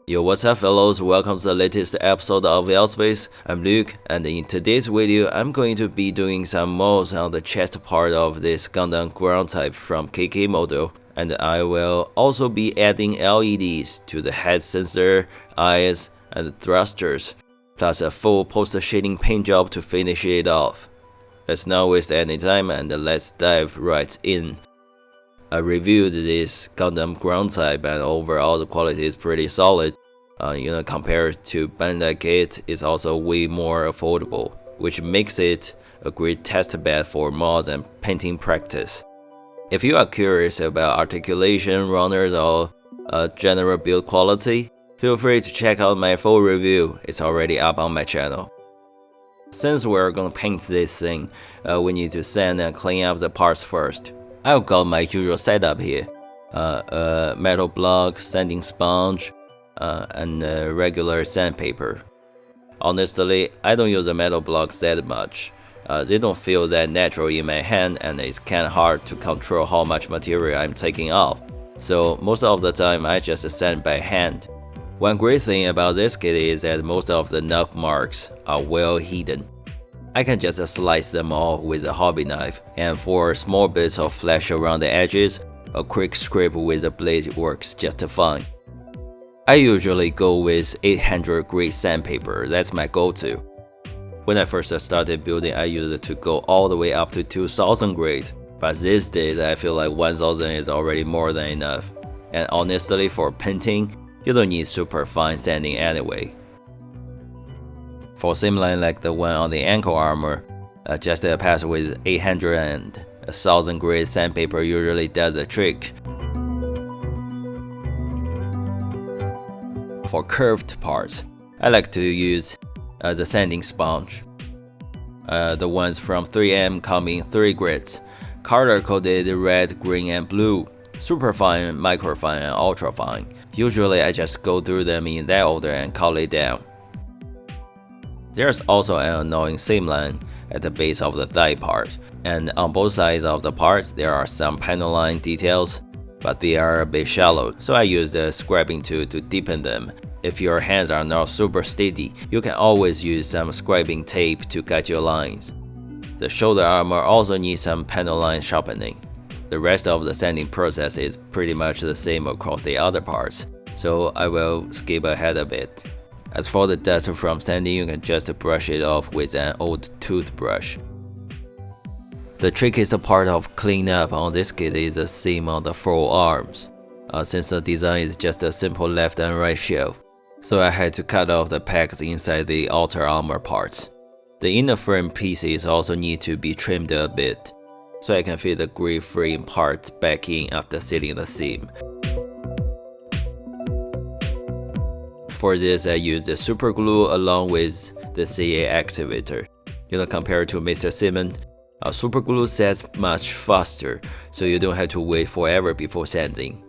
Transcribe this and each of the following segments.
Yo, what's up fellows, welcome to the latest episode of Space. I'm Luke, and in today's video, I'm going to be doing some mods on the chest part of this Gundam ground type from KK model, and I will also be adding LEDs to the head sensor, eyes, and thrusters, plus a full post-shading paint job to finish it off. Let's not waste any time and let's dive right in. I reviewed this Gundam ground type and overall the quality is pretty solid. Compared to Bandai kit, it's also way more affordable, which makes it a great test bed for mods and painting practice. If you are curious about articulation, runners, or general build quality, feel free to check out my full review, it's already up on my channel. Since we're gonna paint this thing, we need to sand and clean up the parts first. I've got my usual setup here, a metal block, sanding sponge, and regular sandpaper. Honestly, I don't use the metal blocks that much. They don't feel that natural in my hand and it's kinda hard to control how much material I'm taking off. So most of the time I just sand by hand. One great thing about this kit is that most of the knock marks are well hidden. I can just slice them off with a hobby knife, and for small bits of flesh around the edges, a quick scrape with a blade works just fine. I usually go with 800 grade sandpaper, that's my go-to. When I first started building, I used to go all the way up to 2000 grade, but these days I feel like 1000 is already more than enough. And honestly, for painting, you don't need super fine sanding anyway. For seamline like the one on the ankle armor, just a pass with 800 and 1000 grade sandpaper usually does the trick. For curved parts, I like to use the sanding sponge. The ones from 3M come in 3 grades, color-coded red, green, and blue, superfine, microfine, and ultrafine. Usually I just go through them in that order and call it down. There's also an annoying seam line at the base of the thigh part, and on both sides of the parts there are some panel line details, but they are a bit shallow, so I use the scraping tool to deepen them. If your hands are not super steady, you can always use some scraping tape to guide your lines. The shoulder armor also needs some panel line sharpening. The rest of the sanding process is pretty much the same across the other parts, so I will skip ahead a bit. As for the dust from sanding, you can just brush it off with an old toothbrush. The trickiest part of cleanup on this kit is the seam on the forearms, since the design is just a simple left and right shell, so I had to cut off the pegs inside the outer armor parts. The inner frame pieces also need to be trimmed a bit, so I can fit the gray frame parts back in after sealing the seam. For this, I used the super glue along with the CA activator. Compared to Mr. Simon, super glue sets much faster, so you don't have to wait forever before sanding.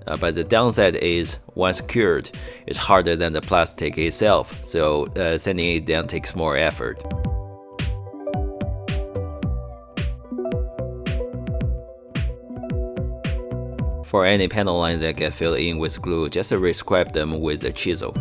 But the downside is, once cured, it's harder than the plastic itself, so sanding it down takes more effort. For any panel lines that get filled in with glue, just re-scrape them with a chisel.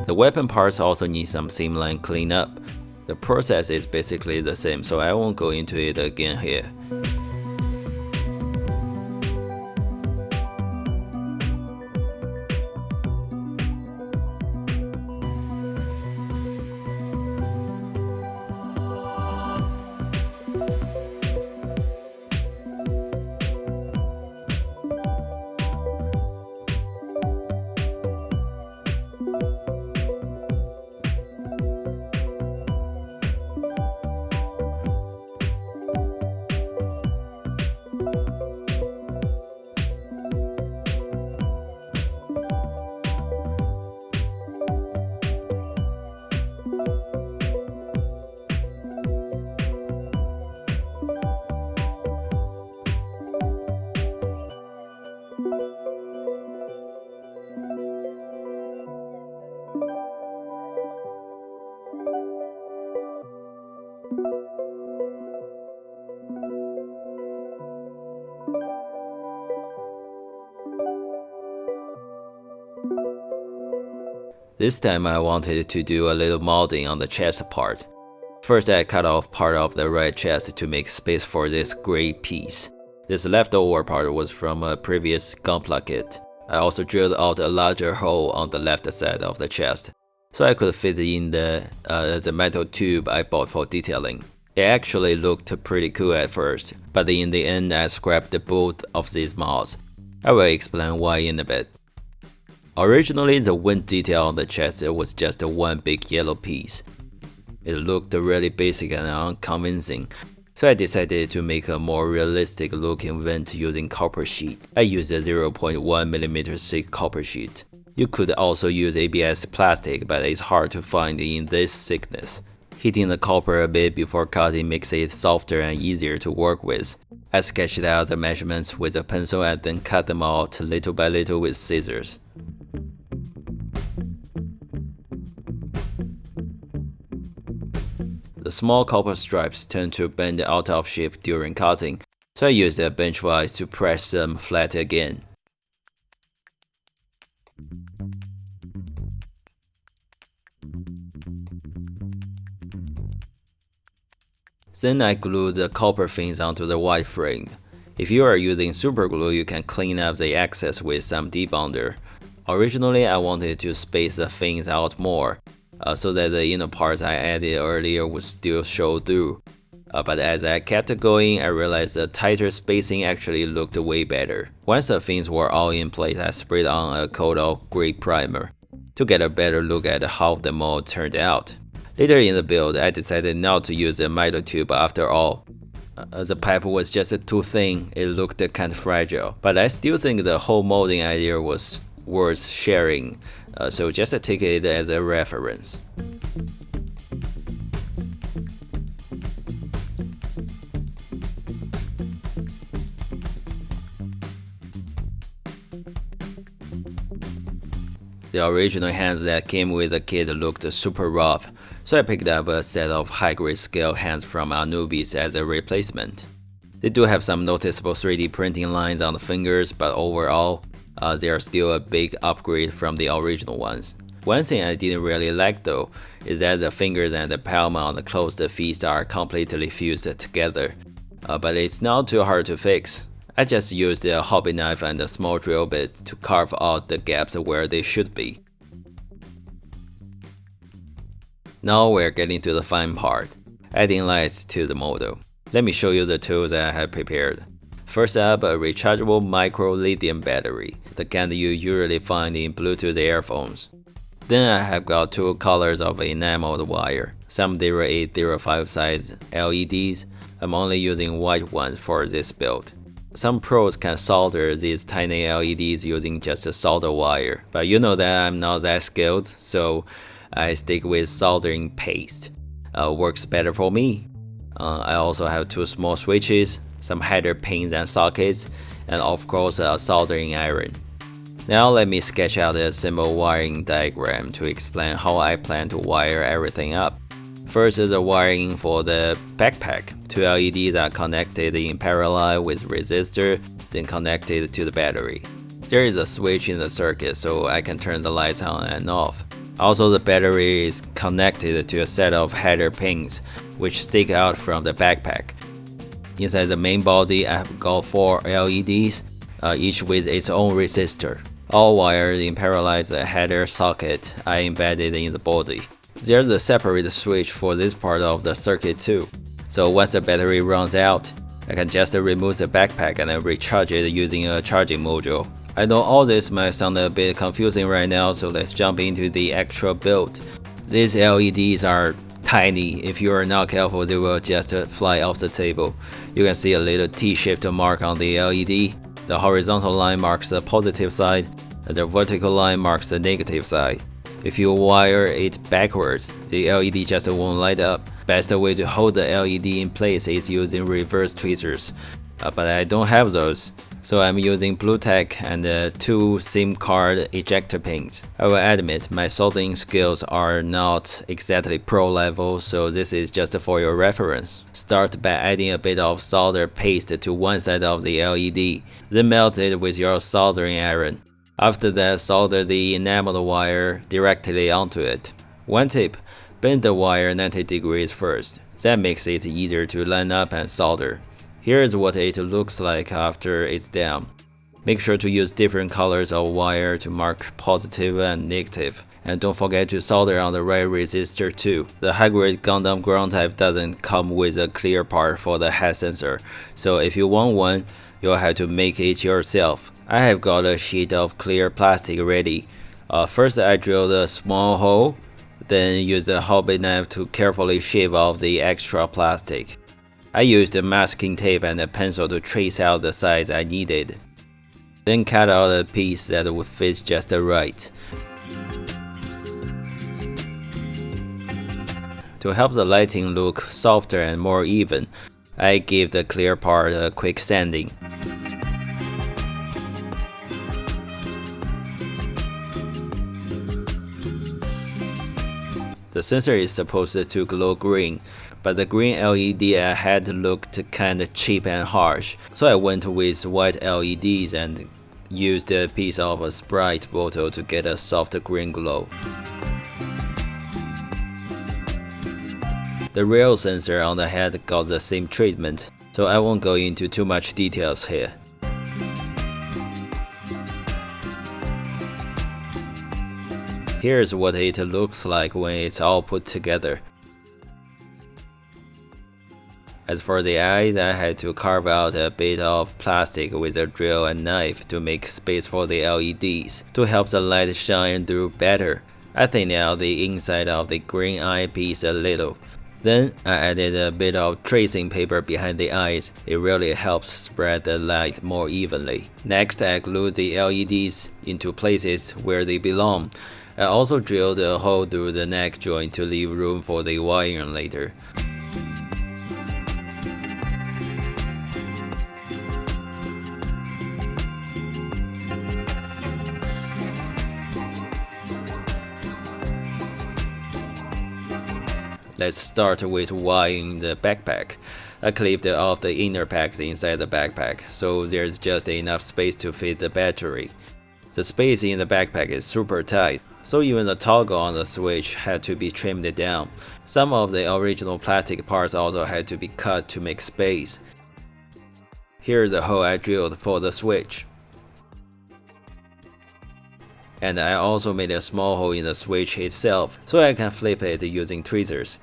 The weapon parts also need some seamline cleanup. The process is basically the same, so I won't go into it again here. This time I wanted to do a little molding on the chest part. First I cut off part of the right chest to make space for this gray piece. This leftover part was from a previous Gunpla kit. I also drilled out a larger hole on the left side of the chest, so I could fit in the metal tube I bought for detailing. It actually looked pretty cool at first, but in the end I scrapped both of these mods. I will explain why in a bit. Originally the wind detail on the chest was just one big yellow piece. It looked really basic and unconvincing, so I decided to make a more realistic looking vent using copper sheet. I used a 0.1mm thick copper sheet. You could also use ABS plastic, but it's hard to find in this thickness. Heating the copper a bit before cutting makes it softer and easier to work with. I sketched out the measurements with a pencil and then cut them out little by little with scissors. The small copper stripes tend to bend out of shape during cutting, so I used a benchwise to press them flat again. Then I glued the copper fins onto the white frame. If you are using super glue, you can clean up the excess with some debonder. Originally, I wanted to space the fins out more, so that the inner parts I added earlier would still show through. But as I kept going, I realized the tighter spacing actually looked way better. Once the fins were all in place, I sprayed on a coat of gray primer to get a better look at how the mold turned out. Later in the build, I decided not to use the metal tube after all. The pipe was just too thin, it looked kinda fragile, but I still think the whole molding idea was worth sharing, so just take it as a reference. The original hands that came with the kit looked super rough, so I picked up a set of high-grade scale hands from Anubis as a replacement. They do have some noticeable 3D printing lines on the fingers, but overall, they are still a big upgrade from the original ones. One thing I didn't really like though, is that the fingers and the palm on the closed fist are completely fused together, but it's not too hard to fix. I just used a hobby knife and a small drill bit to carve out the gaps where they should be. Now we're getting to the fun part, adding lights to the model. Let me show you the tools I have prepared. First up, a rechargeable micro lithium battery, the kind you usually find in Bluetooth earphones. Then I have got two colors of enameled wire, some 0805 size LEDs. I'm only using white ones for this build. Some pros can solder these tiny LEDs using just a solder wire, but you know that I'm not that skilled, so I stick with soldering paste. Works better for me. I also have two small switches, some header pins and sockets, and of course a soldering iron. Now let me sketch out a simple wiring diagram to explain how I plan to wire everything up. First is the wiring for the backpack. Two LEDs are connected in parallel with resistor, then connected to the battery. There is a switch in the circuit so I can turn the lights on and off. Also, the battery is connected to a set of header pins, which stick out from the backpack. Inside the main body, I have got 4 LEDs, each with its own resistor. All wired in parallel to the header socket I embedded in the body. There's a separate switch for this part of the circuit too, so once the battery runs out, I can just remove the backpack and then recharge it using a charging module. I know all this might sound a bit confusing right now, so let's jump into the actual build. These LEDs are tiny. If you are not careful, they will just fly off the table. You can see a little T-shaped mark on the LED. The horizontal line marks the positive side, and the vertical line marks the negative side. If you wire it backwards, the LED just won't light up. Best way to hold the LED in place is using reverse tweezers, but I don't have those, so I'm using Blue Tack and 2 SIM card ejector pins. I will admit my soldering skills are not exactly pro level, so this is just for your reference. Start by adding a bit of solder paste to one side of the LED, then melt it with your soldering iron. After that, solder the enameled wire directly onto it. One tip: bend the wire 90 degrees first. That makes it easier to line up and solder. Here's what it looks like after it's down. Make sure to use different colors of wire to mark positive and negative. And don't forget to solder on the right resistor too. The high-grade Gundam ground type doesn't come with a clear part for the head sensor, so if you want one, you'll have to make it yourself. I have got a sheet of clear plastic ready. First I drilled a small hole, then used a hobby knife to carefully shave off the extra plastic. I used masking tape and a pencil to trace out the size I needed. Then cut out a piece that would fit just right. To help the lighting look softer and more even, I gave the clear part a quick sanding. The sensor is supposed to glow green, but the green LED I had looked kinda cheap and harsh, so I went with white LEDs and used a piece of a Sprite bottle to get a soft green glow. The real sensor on the head got the same treatment, so I won't go into too much details here. Here's what it looks like when it's all put together. As for the eyes, I had to carve out a bit of plastic with a drill and knife to make space for the LEDs, to help the light shine through better. I thinned out the inside of the green eye piece a little. Then I added a bit of tracing paper behind the eyes. It really helps spread the light more evenly. Next, I glued the LEDs into places where they belong. I also drilled a hole through the neck joint to leave room for the wiring later. Let's start with wiring the backpack. I clipped off the inner packs inside the backpack, so there's just enough space to fit the battery. The space in the backpack is super tight, so even the toggle on the switch had to be trimmed down. Some of the original plastic parts also had to be cut to make space. Here's the hole I drilled for the switch. And I also made a small hole in the switch itself, so I can flip it using tweezers.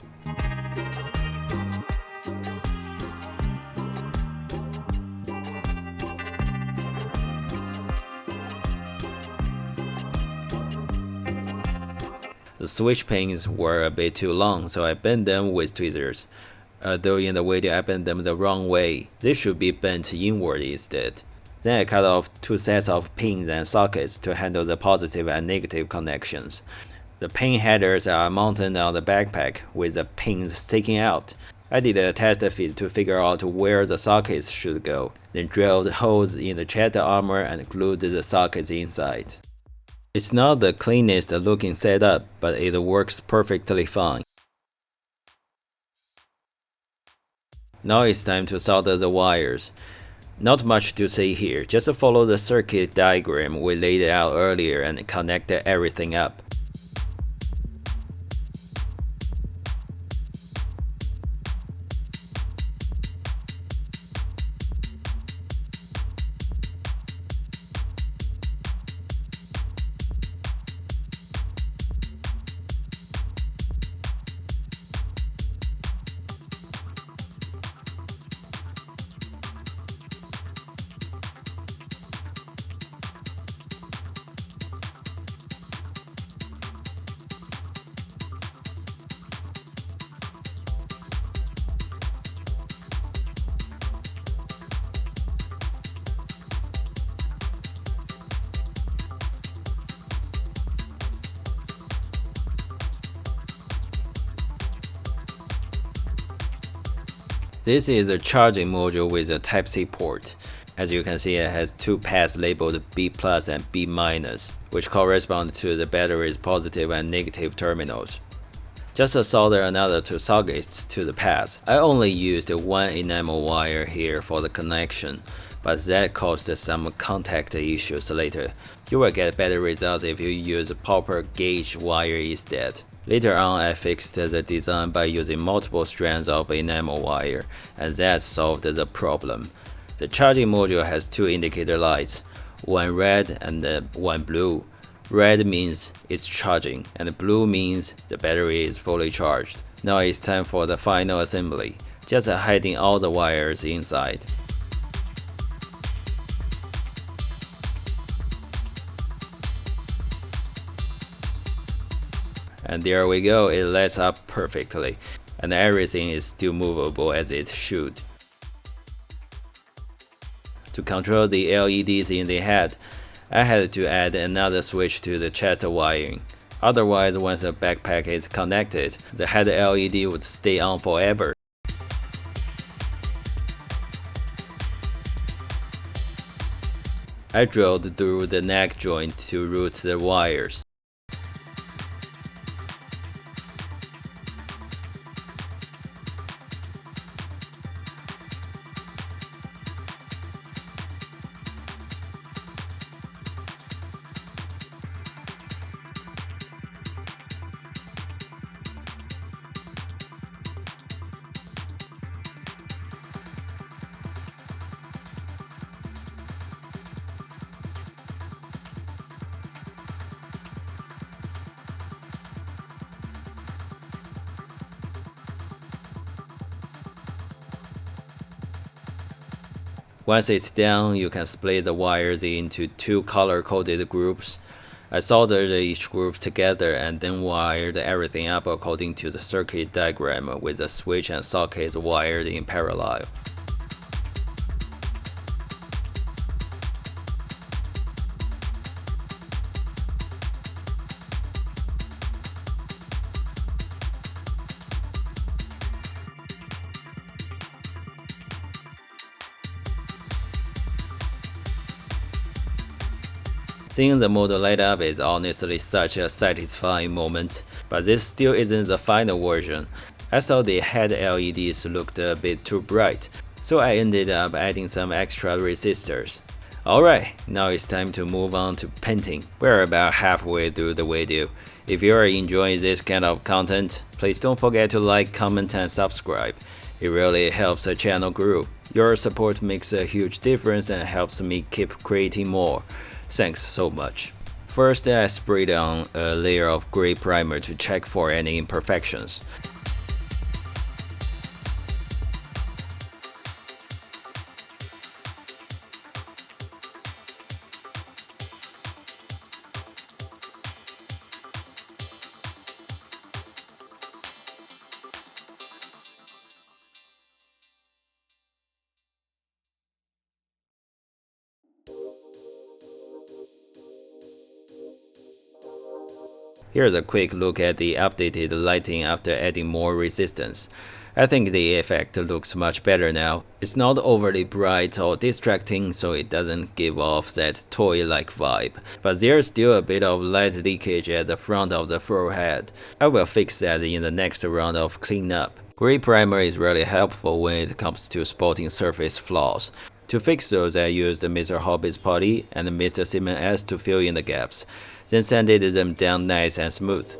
The switch pins were a bit too long, so I bent them with tweezers. Though in the video I bent them the wrong way. They should be bent inward instead. Then I cut off 2 sets of pins and sockets to handle the positive and negative connections. The pin headers are mounted on the backpack with the pins sticking out. I did a test fit to figure out where the sockets should go, then drilled holes in the chest armor and glued the sockets inside. It's not the cleanest looking setup, but it works perfectly fine. Now it's time to solder the wires. Not much to say here, just follow the circuit diagram we laid out earlier and connect everything up. This is a charging module with a Type-C port. As you can see, it has 2 pads labeled B+ and B-, which correspond to the battery's positive and negative terminals. Just solder another 2 sockets to the pads. I only used 1 enamel wire here for the connection, but that caused some contact issues later. You will get better results if you use proper gauge wire instead. Later on, I fixed the design by using multiple strands of enamel wire, and that solved the problem. The charging module has two indicator lights, one red and one blue. Red means it's charging, and blue means the battery is fully charged. Now it's time for the final assembly, just hiding all the wires inside. And there we go, it lights up perfectly, and everything is still movable as it should. To control the LEDs in the head, I had to add another switch to the chest wiring. Otherwise, once the backpack is connected, the head LED would stay on forever. I drilled through the neck joint to route the wires. Once it's done, you can split the wires into two color-coded groups. I soldered each group together and then wired everything up according to the circuit diagram with the switch and sockets wired in parallel. Seeing the model light up is honestly such a satisfying moment, but this still isn't the final version. I saw the head LEDs looked a bit too bright, so I ended up adding some extra resistors. Alright, now it's time to move on to painting. We're about halfway through the video. If you are enjoying this kind of content, please don't forget to like, comment and subscribe. It really helps the channel grow. Your support makes a huge difference and helps me keep creating more. Thanks so much. First, I sprayed on a layer of gray primer to check for any imperfections. Here's a quick look at the updated lighting after adding more resistance. I think the effect looks much better now. It's not overly bright or distracting, so it doesn't give off that toy-like vibe. But there's still a bit of light leakage at the front of the forehead. I will fix that in the next round of cleanup. Gray primer is really helpful when it comes to spotting surface flaws. To fix those, I used Mr. Hobby's putty and Mr. Simon S to fill in the gaps, then sanded them down nice and smooth.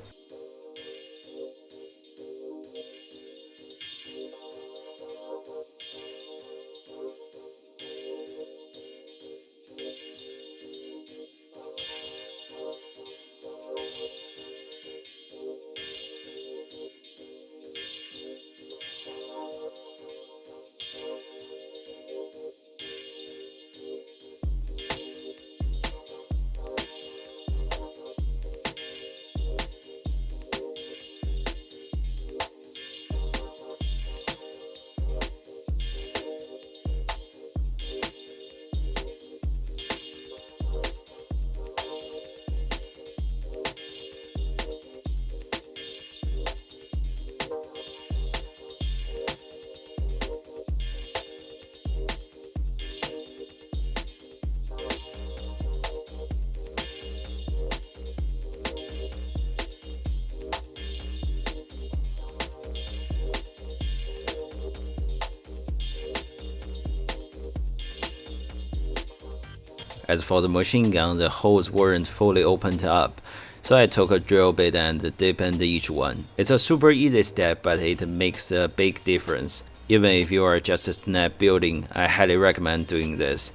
As for the machine gun, the holes weren't fully opened up, so I took a drill bit and deepened each one. It's a super easy step, but it makes a big difference. Even if you are just snap building, I highly recommend doing this.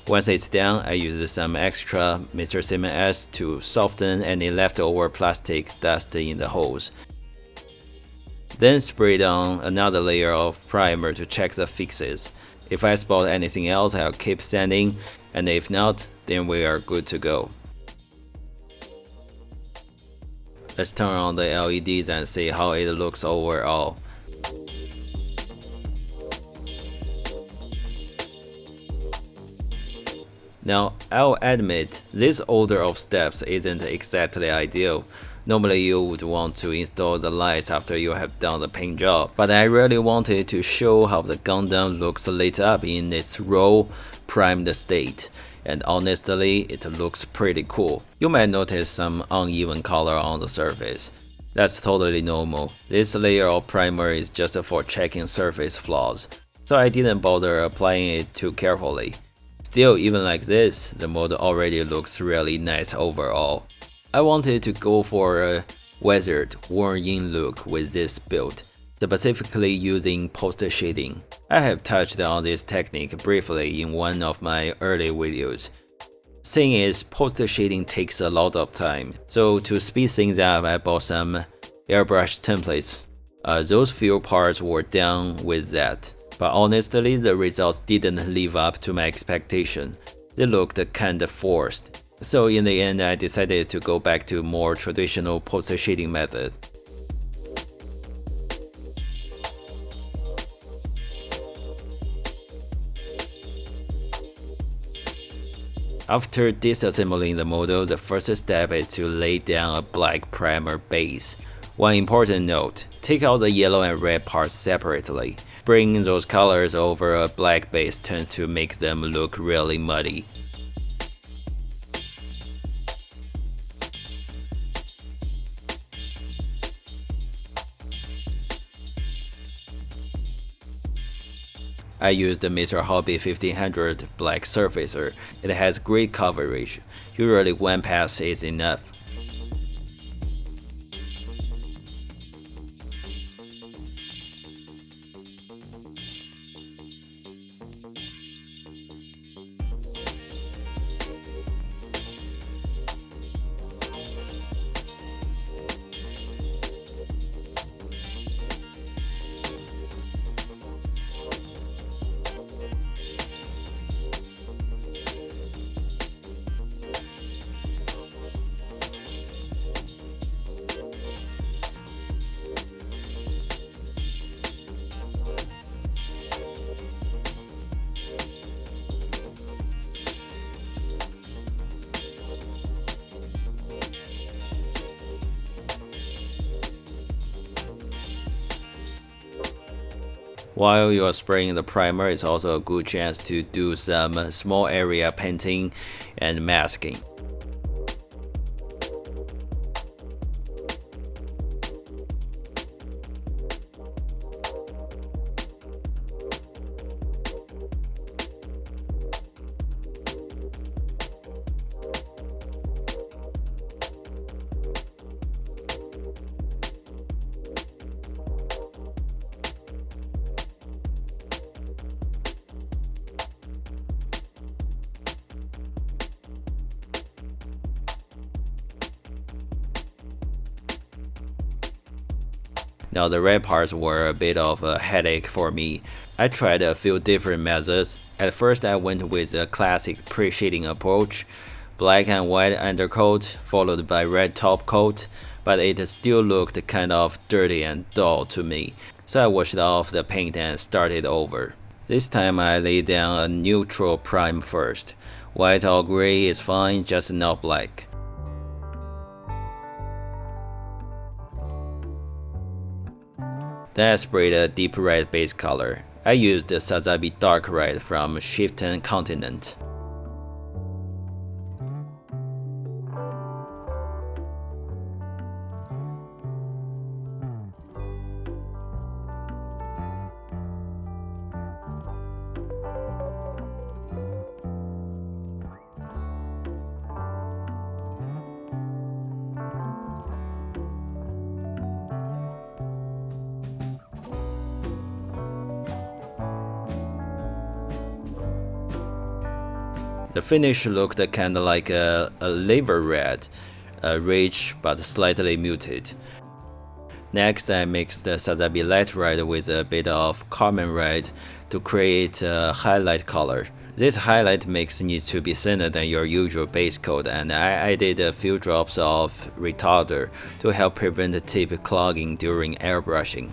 Once it's done, I use some extra Mr. Simmons S to soften any leftover plastic dust in the holes. Then spray down another layer of primer to check the fixes. If I spot anything else, I'll keep sanding, and if not, then we are good to go. Let's turn on the LEDs and see how it looks overall. Now, I'll admit, this order of steps isn't exactly ideal. Normally you would want to install the lights after you have done the paint job, but I really wanted to show how the Gundam looks lit up in its raw, primed state, and honestly, it looks pretty cool. You might notice some uneven color on the surface. That's totally normal. This layer of primer is just for checking surface flaws, so I didn't bother applying it too carefully. Still, even like this, the model already looks really nice overall. I wanted to go for a weathered, worn-in look with this build, specifically using post-shading. I have touched on this technique briefly in one of my early videos. Thing is, post-shading takes a lot of time, so to speed things up, I bought some airbrush templates. Those few parts were done with that, but honestly, the results didn't live up to my expectation. They looked kinda forced. So in the end, I decided to go back to more traditional post-shading method. After disassembling the model, the first step is to lay down a black primer base. One important note, take out the yellow and red parts separately. Bringing those colors over a black base tends to make them look really muddy. I used the Mr. Hobby 1500 black surfacer. It has great coverage. Usually one pass is enough. While you are spraying the primer, it's also a good chance to do some small area painting and masking. Now the red parts were a bit of a headache for me. I tried a few different methods. At first I went with a classic pre-shading approach, black and white undercoat followed by red top coat, but it still looked kind of dirty and dull to me, so I washed off the paint and started over. This time I laid down a neutral prime first. White or gray is fine, just not black. Then I sprayed a deep red base color. I used the Sazabi Dark Red from Shiften Continent. The finish looked kinda like a liver red, rich but slightly muted. Next, I mixed the Sazabi light red with a bit of Carmine red to create a highlight color. This highlight mix needs to be thinner than your usual base coat, and I added a few drops of retarder to help prevent the tip clogging during airbrushing.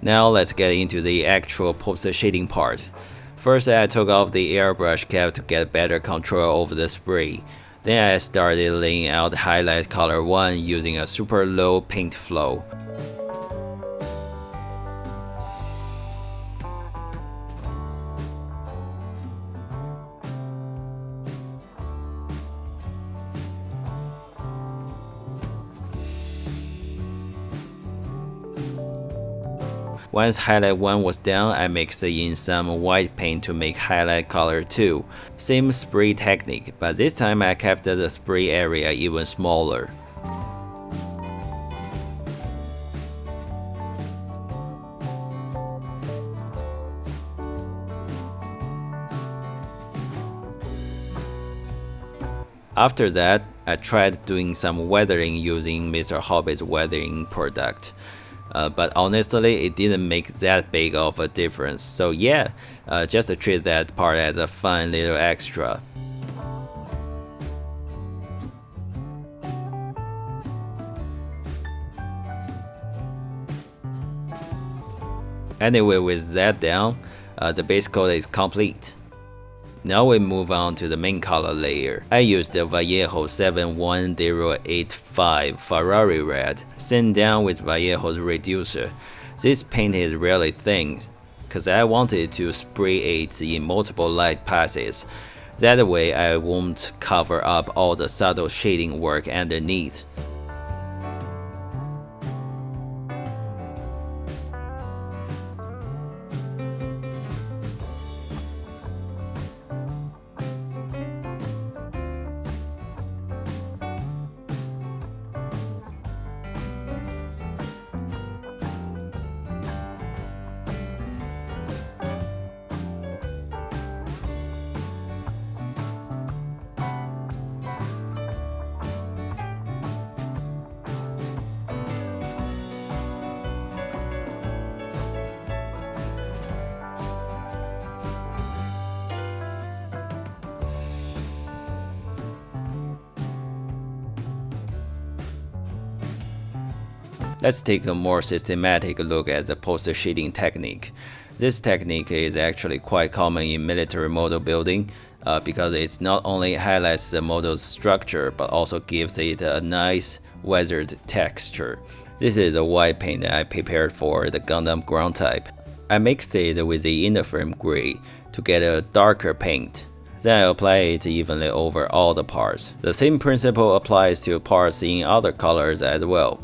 Now let's get into the actual poster shading part. First, I took off the airbrush cap to get better control over the spray. Then I started laying out highlight color 1 using a super low paint flow. Once highlight 1 was done, I mixed in some white paint to make highlight color 2. Same spray technique, but this time I kept the spray area even smaller. After that, I tried doing some weathering using Mr. Hobby's weathering product. But honestly, it didn't make that big of a difference, so yeah, just treat that part as a fun little extra. Anyway, with that down, the base coat is complete. Now we move on to the main color layer. I used the Vallejo 71085 Ferrari red, thin down with Vallejo's reducer. This paint is really thin, cause I wanted to spray it in multiple light passes. That way I won't cover up all the subtle shading work underneath. Let's take a more systematic look at the poster shading technique. This technique is actually quite common in military model building because it not only highlights the model's structure but also gives it a nice weathered texture. This is the white paint I prepared for the Gundam ground type. I mixed it with the inner frame gray to get a darker paint. Then I apply it evenly over all the parts. The same principle applies to parts in other colors as well.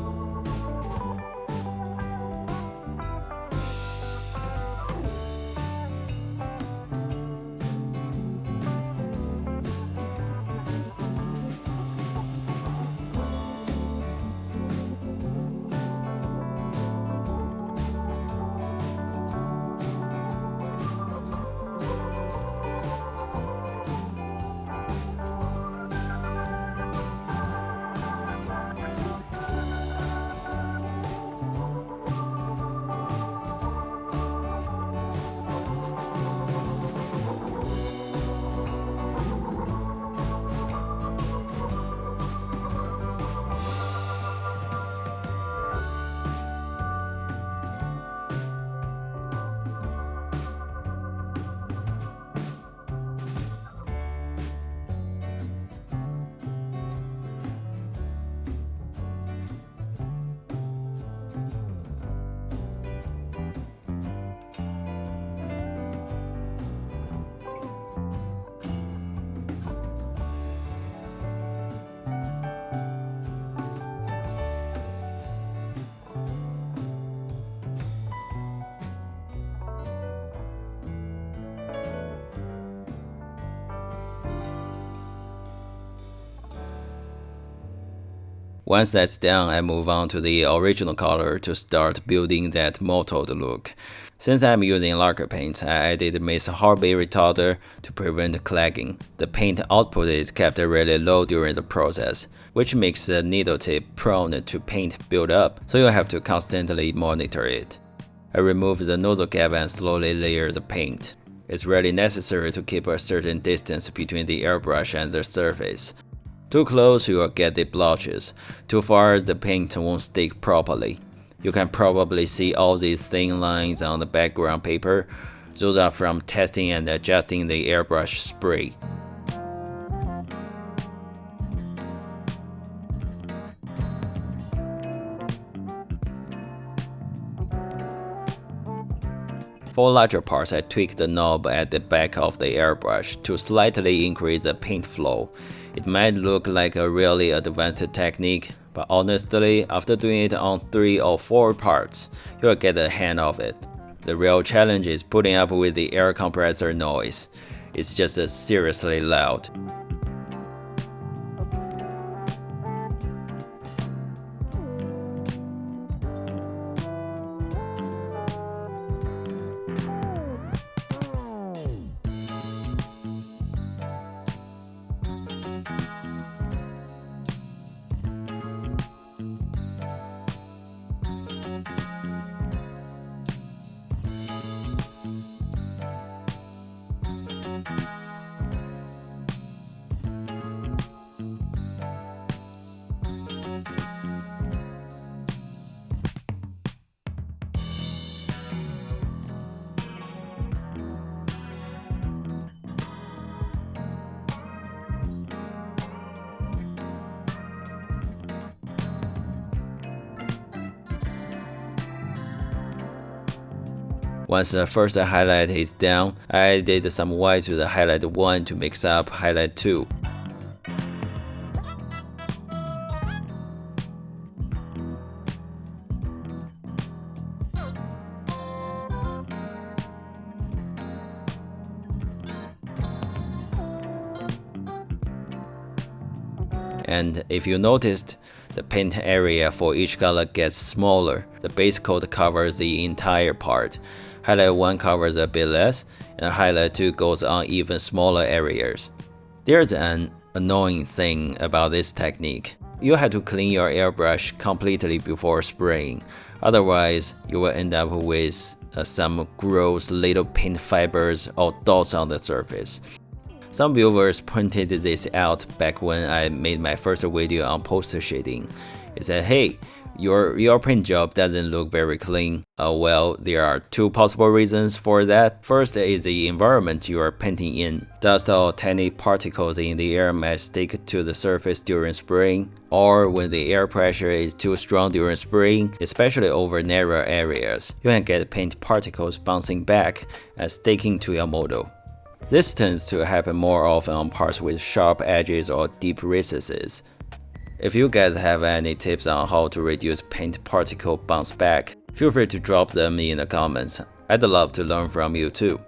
Once that's done, I move on to the original color to start building that mottled look. Since I'm using lacquer paint, I added Miss Harvey retarder to prevent clagging. The paint output is kept really low during the process, which makes the needle tip prone to paint buildup, so you have to constantly monitor it. I remove the nozzle cap and slowly layer the paint. It's really necessary to keep a certain distance between the airbrush and the surface. Too close, you will get the blotches. Too far, the paint won't stick properly. You can probably see all these thin lines on the background paper. Those are from testing and adjusting the airbrush spray. For larger parts, I tweak the knob at the back of the airbrush to slightly increase the paint flow. It might look like a really advanced technique, but honestly, after doing it on 3 or 4 parts, you'll get the hang of it. The real challenge is putting up with the air compressor noise. It's just seriously loud. Once the first highlight is down, I added some white to the highlight 1 to mix up highlight 2. And if you noticed, the paint area for each color gets smaller. The base coat covers the entire part. Highlight 1 covers a bit less, and highlight 2 goes on even smaller areas. There's an annoying thing about this technique. You have to clean your airbrush completely before spraying, otherwise you will end up with some gross little paint fibers or dots on the surface. Some viewers pointed this out back when I made my first video on poster shading. It said, hey, your paint job doesn't look very clean. Well, there are 2 possible reasons for that. First is the environment you are painting in. Dust or tiny particles in the air might stick to the surface during spraying, or when the air pressure is too strong during spraying, especially over narrow areas, you can get paint particles bouncing back and sticking to your model. This tends to happen more often on parts with sharp edges or deep recesses. If you guys have any tips on how to reduce paint particle bounce back, feel free to drop them in the comments. I'd love to learn from you too.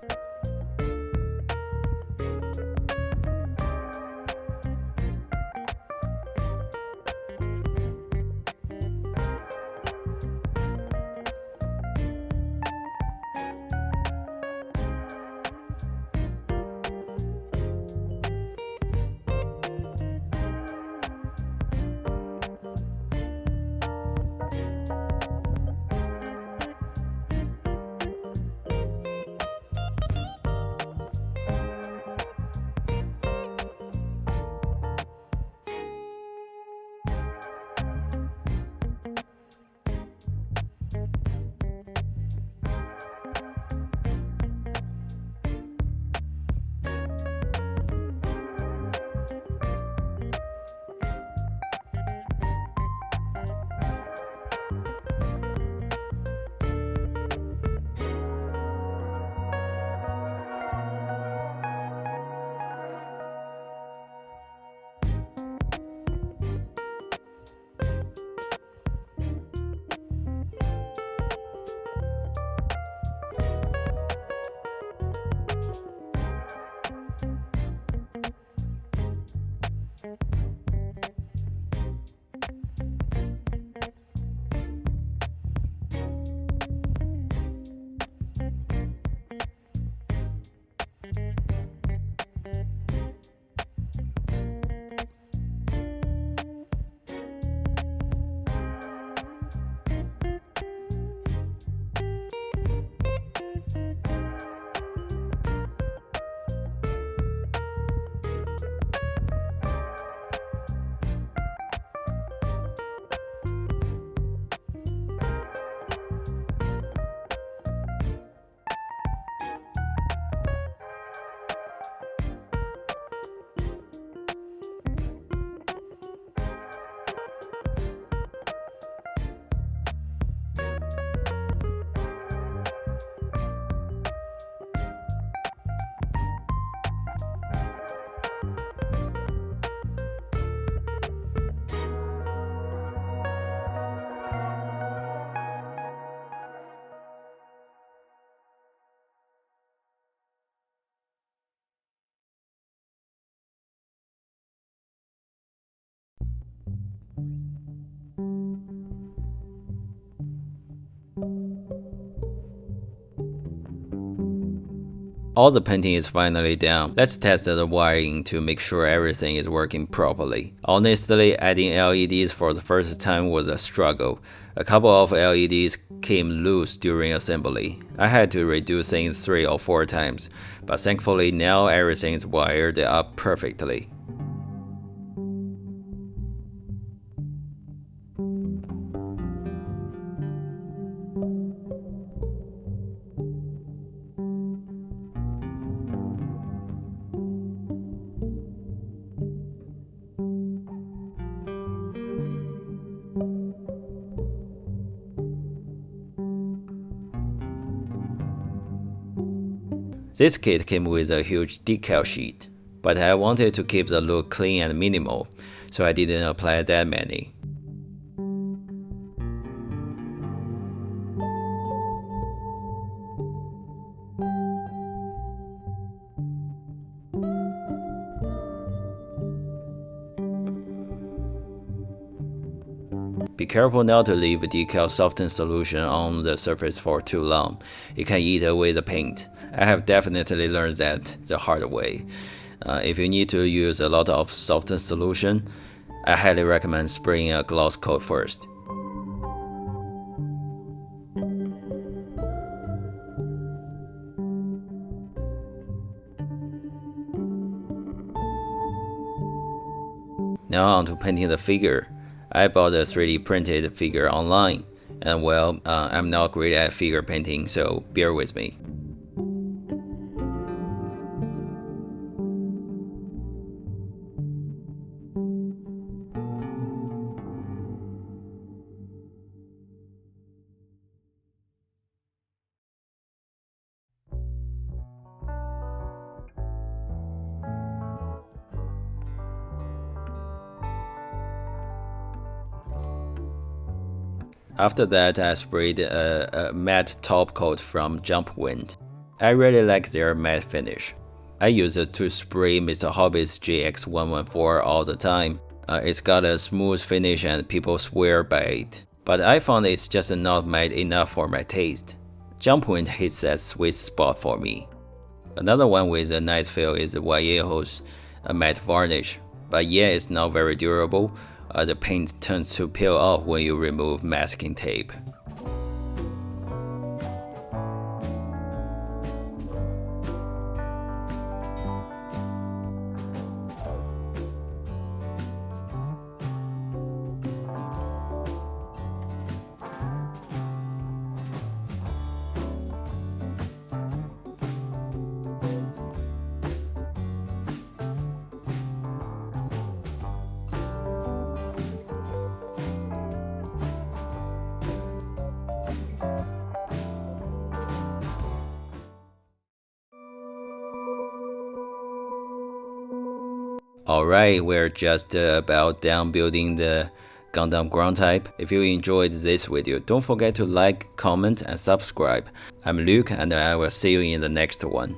All the painting is finally done. Let's test the wiring to make sure everything is working properly. Honestly, adding LEDs for the first time was a struggle. A couple of LEDs came loose during assembly. I had to redo things 3 or 4 times, but thankfully now everything is wired up perfectly. This kit came with a huge decal sheet, but I wanted to keep the look clean and minimal, so I didn't apply that many. Be careful not to leave decal softened solution on the surface for too long. It can eat away the paint. I have definitely learned that the hard way. If you need to use a lot of softened solution, I highly recommend spraying a gloss coat first. Now on to painting the figure. I bought a 3D printed figure online, and well, I'm not great at figure painting, so bear with me. After that, I sprayed a matte top coat from Jumpwind. I really like their matte finish. I use it to spray Mr. Hobby's JX114 all the time. It's got a smooth finish and people swear by it. But I found it's just not matte enough for my taste. Jumpwind hits that sweet spot for me. Another one with a nice feel is Vallejo's matte varnish. But yeah, it's not very durable. The paint tends to peel off when you remove masking tape. Alright, we're just about done building the Gundam ground type. If you enjoyed this video, don't forget to like, comment, and subscribe. I'm Luke, and I will see you in the next one.